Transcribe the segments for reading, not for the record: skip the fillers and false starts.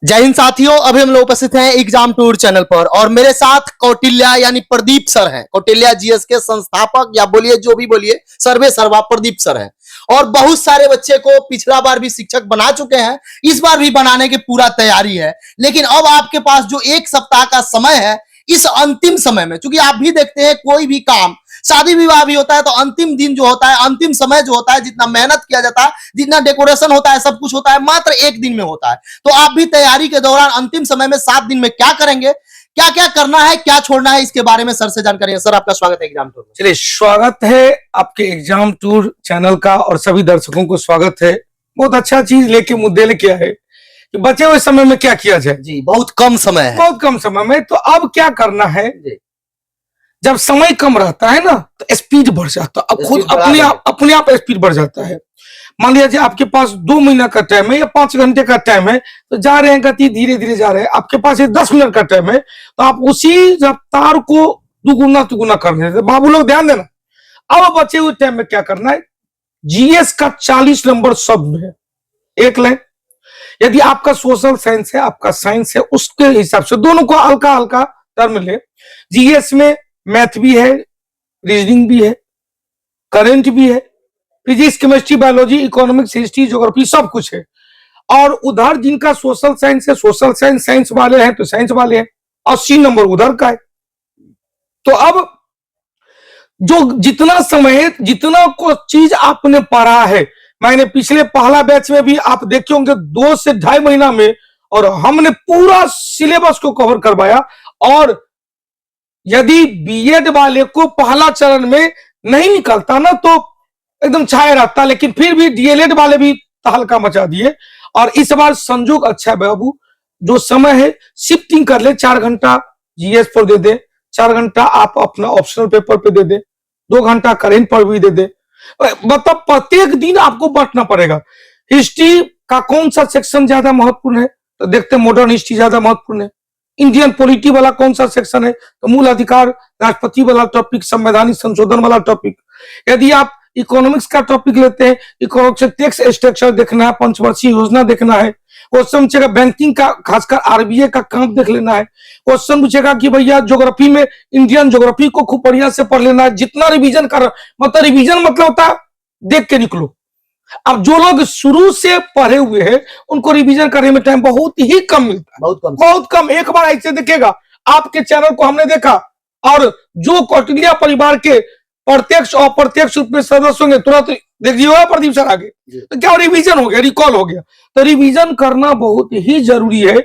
जय हिंद साथियों, अभी हम लोग उपस्थित हैं एग्जाम टूर चैनल पर और मेरे साथ कौटिल्या यानी प्रदीप सर हैं। कौटिल्या जीएस के संस्थापक या बोलिए जो भी बोलिए, सर्वे सर्वा प्रदीप सर हैं और बहुत सारे बच्चे को पिछला बार भी शिक्षक बना चुके हैं, इस बार भी बनाने की पूरा तैयारी है। लेकिन अब आपके पास जो एक सप्ताह का समय है, इस अंतिम समय में, चूंकि आप भी देखते हैं कोई भी काम, शादी विवाह भी होता है तो अंतिम दिन जो होता है, अंतिम समय जो होता है, जितना मेहनत किया जाता है, जितना डेकोरेशन होता है, सब कुछ होता है मात्र एक दिन में होता है। तो आप भी तैयारी के दौरान अंतिम समय में 7 दिन में क्या करेंगे, क्या क्या करना है, क्या छोड़ना है, इसके बारे में सर से जानकारी है। सर, आपका स्वागत है एग्जाम टूर में। चलिए, स्वागत है आपके एग्जाम टूर चैनल का और सभी दर्शकों को स्वागत है। बहुत अच्छा चीज लेके मुद्दे लेके आए कि बचे हुए समय में क्या किया जाए। जी, बहुत कम समय है, बहुत कम समय में। तो अब क्या करना है, जब समय कम रहता है ना तो स्पीड बढ़ जाता है। अब खुद अपने आप स्पीड बढ़ जाता है। मान लीजिए आपके पास 2 महीना का टाइम है या 5 घंटे का टाइम है, तो जा रहे हैं, गति धीरे धीरे जा रहे हैं। आपके पास 10 मिनट का टाइम है, तो आप उसी रफ्तार को दुगुना तुगुना कर देते। बाबू लोग ध्यान देना, अब बचे हुए टाइम में क्या करना है। जीएस का 40 नंबर शब्द है, एक लाइन। यदि आपका सोशल साइंस है, आपका साइंस है, उसके हिसाब से दोनों को हल्का हल्का टर्म ले। जीएस में मैथ भी है, रीजनिंग भी है, करंट भी है, physics, chemistry, biology, economics, history, geography, सब कुछ है। और उधर जिनका सोशल साइंस है, सोशल साइंस साइंस वाले हैं तो साइंस वाले हैं, 80 नंबर उधर का है। तो अब जो जितना समय है, जितना को चीज आपने पढ़ा है, मैंने पिछले पहला बैच में भी आप देखे होंगे 2 से 2.5 महीना में, और हमने पूरा सिलेबस को कवर करवाया। और यदि बीएड वाले को पहला चरण में नहीं निकलता ना तो एकदम छाया रहता, लेकिन फिर भी डीएलएड वाले भी तहलका मचा दिए। और इस बार संजोग अच्छा है बाबू, जो समय है शिफ्टिंग कर ले। 4 घंटा जीएस पर दे दे, 4 घंटा आप अपना ऑप्शनल पेपर पे दे दे, 2 घंटा करेंट पर भी दे दे। मतलब प्रत्येक दिन आपको बांटना पड़ेगा। हिस्ट्री का कौन सा सेक्शन ज्यादा महत्वपूर्ण है, तो देखते हैं मॉडर्न हिस्ट्री ज्यादा महत्वपूर्ण है। इंडियन पॉलिटी वाला कौन सा सेक्शन है, तो मूल अधिकार, राष्ट्रपति वाला टॉपिक, संवैधानिक संशोधन वाला टॉपिक। यदि आप इकोनॉमिक्स का टॉपिक लेते हैं, इकोनॉमिक्स टैक्स स्ट्रक्चर देखना है, पंचवर्षीय योजना देखना है। क्वेश्चन पूछेगा बैंकिंग का, खासकर आरबीआई का काम देख लेना है। क्वेश्चन पूछेगा कि भैया ज्योग्राफी में इंडियन ज्योग्राफी को खूब बढ़िया से पढ़ लेना है। जितना रिवीजन कर, मतलब रिवीजन मतलब होता है देख के निकलो। अब जो लोग शुरू से पढ़े हुए हैं उनको रिवीजन करने में टाइम बहुत ही कम मिलता है, बहुत कम। एक बार ऐसे देखेगा, आपके चैनल को हमने देखा, और जो कौटिल्या परिवार के प्रत्यक्ष और अप्रत्यक्ष रूप में सदस्य होंगे, तुरंत देख दिया प्रदीप सर आगे, तो क्या रिवीजन हो गया, रिकॉल हो गया। तो रिवीजन करना बहुत ही जरूरी है।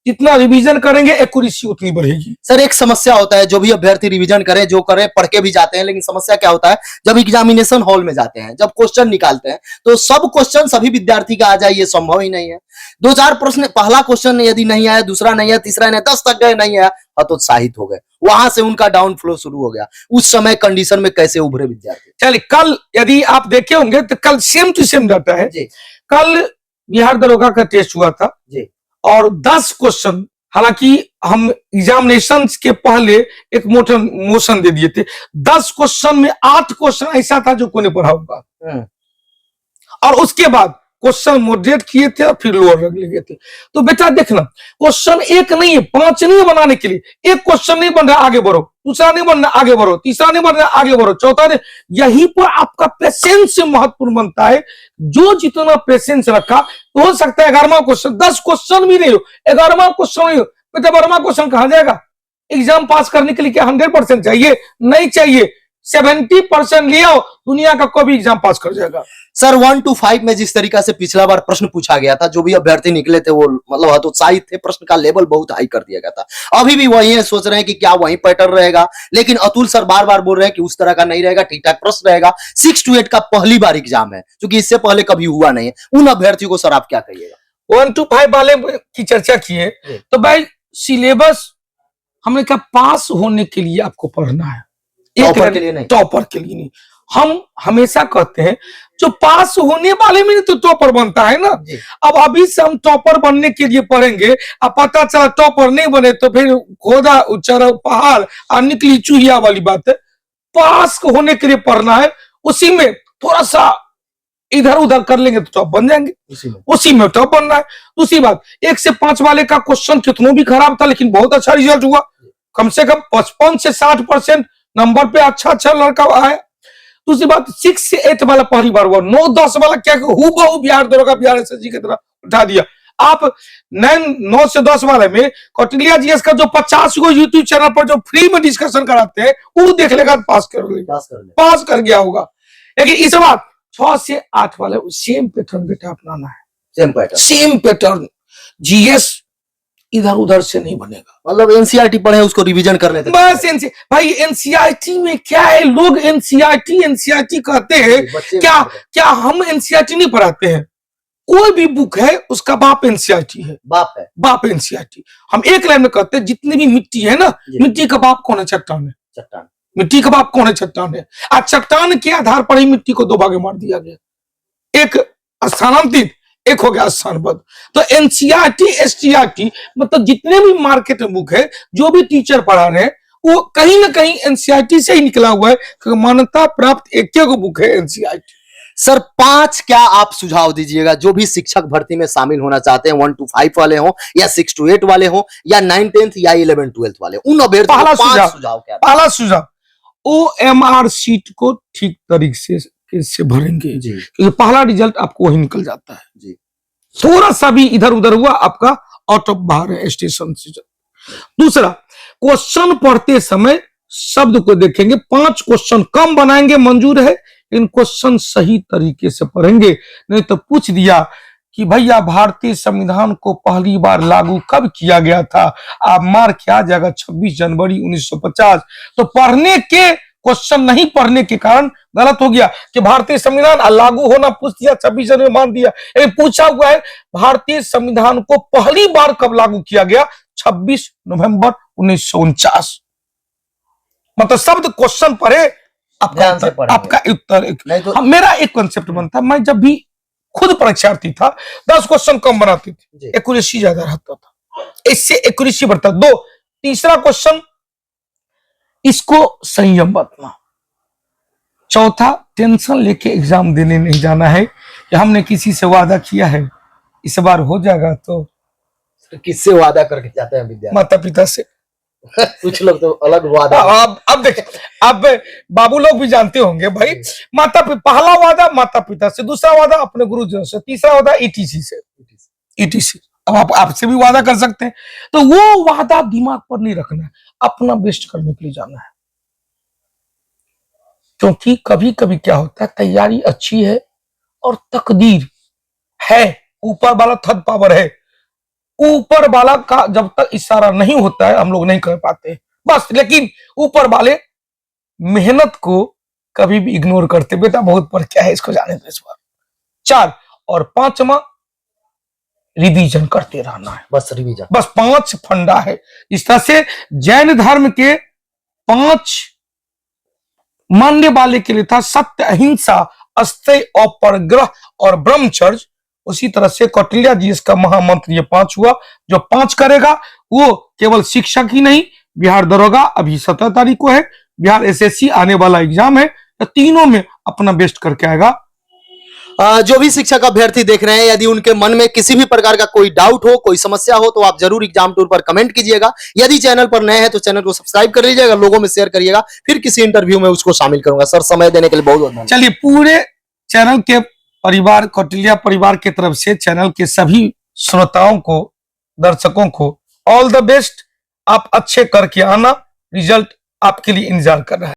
जितना रिवीजन करेंगे एक्यूरेसी उतनी बढ़ेगी। सर, एक समस्या होता है, जो भी अभ्यर्थी रिवीजन करे, जो करे, पढ़ के भी जाते हैं, लेकिन समस्या क्या होता है, जब एग्जामिनेशन हॉल में जाते हैं, जब क्वेश्चन निकालते हैं, तो सब क्वेश्चन सभी विद्यार्थी का आ जाए, ये संभव ही नहीं है। 2-4 प्रश्न, पहला क्वेश्चन यदि नहीं आया, दूसरा नहीं आया, तीसरा नहीं, 10 तक गए, नहीं आया, हतोत्साहित हो गए, वहां से उनका डाउन फ्लो शुरू हो गया। उस समय कंडीशन में कैसे उभरे विद्यार्थी? चलिए, कल यदि आप देखे होंगे तो कल सेम टू सेम डाटा है। कल बिहार दरोगा का टेस्ट हुआ था जी, और 10 क्वेश्चन, हालांकि हम एग्जामिनेशन के पहले एक मोशन दे दिए थे। 10 क्वेश्चन में 8 क्वेश्चन ऐसा था जो कोई नहीं पढ़ा होगा, और उसके बाद क्वेश्चन मॉडरेट किए थे और फिर लोअर रख लिए थे। तो बेटा देखना, क्वेश्चन एक नहीं है, 5 नहीं है बनाने के लिए। एक क्वेश्चन नहीं बन रहा, आगे बढ़ो, दूसरा नहीं बन रहा, आगे बढ़ो, तीसरा नहीं बन रहा, आगे बढ़ो, चौथा नहीं। यहीं पर आपका पेशेंस महत्वपूर्ण बनता है। जो जितना पेशेंस रखा, तो हो सकता है 11वां क्वेश्चन, 10 क्वेश्चन भी नहीं हो, 11वां क्वेश्चन नहीं हो, बेटा 12वां क्वेश्चन कहां जाएगा? एग्जाम पास करने के लिए क्या 100% चाहिए? नहीं चाहिए। 70% ले आओ, दुनिया का कोई भी एग्जाम पास कर जाएगा। सर, 1 to 5 में जिस तरीका से पिछला बार प्रश्न पूछा गया था, जो भी अभ्यर्थी निकले थे वो मतलब हतोत्साहित थे, प्रश्न का लेवल बहुत हाई कर दिया गया था। अभी भी वही है, सोच रहे हैं कि क्या वही पैटर्न रहेगा, लेकिन अतुल सर बार बार बोल रहे हैं कि उस तरह का नहीं रहेगा, ठीक ठाक प्रश्न रहेगा। 6 to 8 का पहली बार एग्जाम है, क्योंकि इससे पहले कभी हुआ नहीं है। उन अभ्यर्थियों को सर आप क्या कहिएगा? 1 to 5 वाले की चर्चा किए, तो भाई सिलेबस हमने कहा पास होने के लिए आपको पढ़ना है, टॉपर के लिए नहीं, टॉपर के लिए नहीं। हम हमेशा कहते हैं जो पास होने वाले में तो टॉपर बनता है ना। अब अभी से हम टॉपर बनने के लिए पढ़ेंगे, अब पता चला टॉपर नहीं बने तो फिर खोदा चढ़ा पहाड़ और निकली चूहिया वाली बात है। पास होने के लिए पढ़ना है, उसी में थोड़ा सा इधर उधर कर लेंगे तो टॉप बन जाएंगे, उसी में टॉप बनना है। दूसरी बात, 1 से 5 वाले का क्वेश्चन कितनों भी खराब था लेकिन बहुत अच्छा रिजल्ट हुआ, कम से कम 55 से 60% नंबर पे अच्छा लड़का आया। दूसरी बात, 6 से 8 वाला पहली बार हुआ, 9-10 वाला क्या हूबहू बिहार दरोगा बिहार एसएससी की तरह उठा दिया। आप 9 से 10 वाले में कौटिल्या जीएस का जो 50 को यूट्यूब चैनल पर जो फ्री में डिस्कशन कराते हैं वो देख लेगा तो पास कर गया होगा। लेकिन इस बार 6 से 8 वाले सेम पैटर्न बेटा अपनाना है, सेम पैटर्न। जीएस इधर उधर से नहीं बनेगा, मतलब एनसीईआरटी पढ़े उसको रिवीजन कर लेते बस। भाई एनसीईआरटी में क्या है, लोग एनसीईआरटी कहते हैं, क्या हम एनसीईआरटी नहीं पढ़ाते हैं? कोई भी बुक है उसका बाप एनसीईआरटी है, बाप एनसीईआरटी। हम एक लाइन में कहते हैं जितनी भी मिट्टी है ना, मिट्टी का बाप कौन है? चट्टान है। मिट्टी का बाप कौन है? चट्टान है। आज चट्टान के आधार पर ही मिट्टी को 2 भागे मार दिया गया, एक स्थानांतरित, एक हो गया स्थानबद्ध। तो एनसीईआरटी एसटीईआरटी मतलब जितने भी मार्केट में बुक है, जो भी टीचर पढ़ा रहे हैं वो कहीं ना कहीं एनसीईआरटी से ही निकला हुआ है, क्योंकि मान्यता प्राप्त एक बुक है एनसीईआरटी। सर 5 क्या आप सुझाव दीजिएगा जो भी शिक्षक भर्ती में शामिल होना चाहते हैं, 1 to 5 वाले हों या 6 to 8 वाले हों या 9th 10th या 11th 12th वाले, उन अभ्यर्थियों को 5 सुझाव क्या? पहला सुझाव, ओएमआर सीट को ठीक तरीके से भरेंगे, क्योंकि पहला रिजल्ट आपको वही निकल जाता है जी। थोड़ा सा भी इधर उधर हुआ आपका आउट ऑफ बाहर है स्टेशन से। दूसरा, क्वेश्चन पढ़ते समय शब्द को देखेंगे, 5 क्वेश्चन कम बनाएंगे मंजूर है, इन क्वेश्चन सही तरीके से पढ़ेंगे। नहीं तो पूछ दिया कि भैया भारतीय संविधान को पहली बार लागू कब किया गया था, आप मार क्या जाएगा 26 जनवरी 1950। तो पढ़ने के क्वेश्चन नहीं पढ़ने के कारण गलत हो गया कि भारतीय संविधान लागू होना पूछ दिया, 26 जनवरी मान दिया। पूछा हुआ है भारतीय संविधान को पहली बार कब लागू किया गया, 26 नवंबर 1949। मतलब शब्द क्वेश्चन पढ़े, आपका उत्तर। मेरा एक कॉन्सेप्ट बनता, मैं जब भी खुद परीक्षार्थी था 10 क्वेश्चन कम बनाती थी, एक्यूरेसी ज्यादा रहता था, इससे एक्यूरेसी बढ़ता। 2, तीसरा क्वेश्चन, इसको संयम बरतना। चौथा, टेंशन लेके एग्जाम देने नहीं जाना है कि हमने किसी से वादा किया है इस बार हो जाएगा। तो किससे वादा करके जाते हैं विद्यार्थी? माता पिता से। कुछ लोग तो अलग वादा। अब देखिए, अब बाबू लोग भी जानते होंगे भाई, पहला वादा माता पिता से, दूसरा वादा अपने गुरुजनों से, तीसरा वादा ईटीसी से। ईटीसी अब आप आपसे भी वादा कर सकते हैं, तो वो वादा दिमाग पर नहीं रखना है, अपना बेस्ट करने के लिए जाना है। क्योंकि कभी कभी क्या होता है, तैयारी अच्छी है और तकदीर है, ऊपर वाला थर्ड पावर है, ऊपर वाला का जब तक इशारा नहीं होता है हम लोग नहीं कर पाते बस। लेकिन ऊपर वाले मेहनत को कभी भी इग्नोर करते, बेटा बहुत पर क्या है इसको जाने दो इस बार। 4 और 5वां, रिवीजन करते रहना है, बस रिवीजन, बस 5 फंडा है। इस तरह से जैन धर्म के 5 मानने वाले के लिए था सत्य, अहिंसा, अस्तेय, अपरग्रह और ब्रह्मचर्य। उसी तरह से कौटिल्या जी इसका महामंत्र ये 5 हुआ। जो 5 करेगा वो केवल शिक्षक ही नहीं, बिहार दरोगा अभी 17 तारीख को है, बिहार एसएससी आने वाला एग्जाम है, तो तीनों में अपना बेस्ट करके आएगा। जो भी शिक्षक अभ्यर्थी देख रहे हैं, यदि उनके मन में किसी भी प्रकार का कोई डाउट हो, कोई समस्या हो, तो आप जरूर एग्जाम टूर पर कमेंट कीजिएगा। यदि चैनल पर नए हैं तो चैनल को सब्सक्राइब कर लीजिएगा, लोगों में शेयर करिएगा, फिर किसी इंटरव्यू में उसको शामिल करूंगा। सर समय देने के लिए बहुत बहुत धन्यवाद। चलिए, पूरे चैनल के परिवार, कौटिल्या परिवार की तरफ से चैनल के सभी श्रोताओं को, दर्शकों को ऑल द बेस्ट। आप अच्छे करके आना, रिजल्ट आपके लिए इंतजार कर रहा है।